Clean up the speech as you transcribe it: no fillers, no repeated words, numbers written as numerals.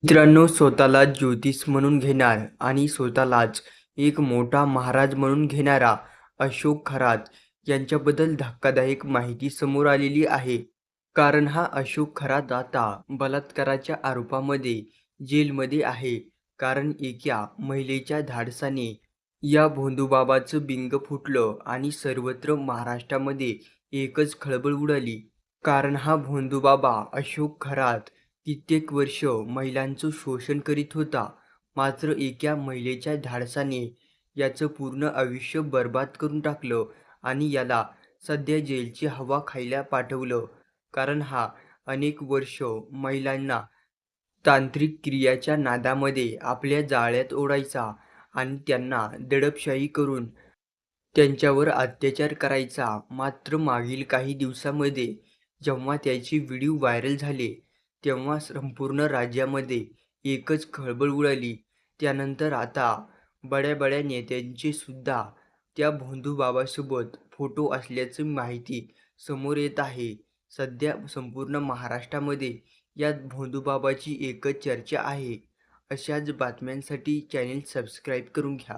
मित्रांनो, स्वतःलाच ज्योतिष म्हणून घेणार आणि स्वतःलाच एक मोठा महाराज म्हणून घेणारा अशोक खरात यांच्याबद्दल धक्कादायक माहिती समोर आलेली आहे. कारण हा अशोक खरात आता बलात्काराच्या आरोपामध्ये जेलमध्ये आहे. कारण एका महिलेच्या धाडसाने या भोंदूबाबाचं बिंग फुटलं आणि सर्वत्र महाराष्ट्रामध्ये एकच खळबळ उडाली. कारण हा भोंदूबाबा अशोक खरात कित्येक वर्ष महिलांचं शोषण करीत होता. मात्र एका महिलेच्या धाडसाने याचं पूर्ण आयुष्य बरबाद करून टाकलं आणि याला सध्या जेलची हवा खायला पाठवलं. कारण हा अनेक वर्ष महिलांना तांत्रिक क्रियाच्या नादामध्ये आपल्या जाळ्यात ओढायचा आणि त्यांना दडपशाही करून त्यांच्यावर अत्याचार करायचा. मात्र मागील काही दिवसांमध्ये जेव्हा त्याचे व्हिडिओ व्हायरल झाले, तेव्हा संपूर्ण राज्यामध्ये एकच खळबळ उडाली. त्यानंतर आता बड्या-बड्या नेत्यांचे सुद्धा त्या भोंदूबाबासोबत फोटो असल्याची माहिती समोर येत आहे. सध्या संपूर्ण महाराष्ट्रामध्ये या भोंदूबाबाची एकच चर्चा आहे. अशाच बातम्यांसाठी चॅनेल सबस्क्राईब करून घ्या.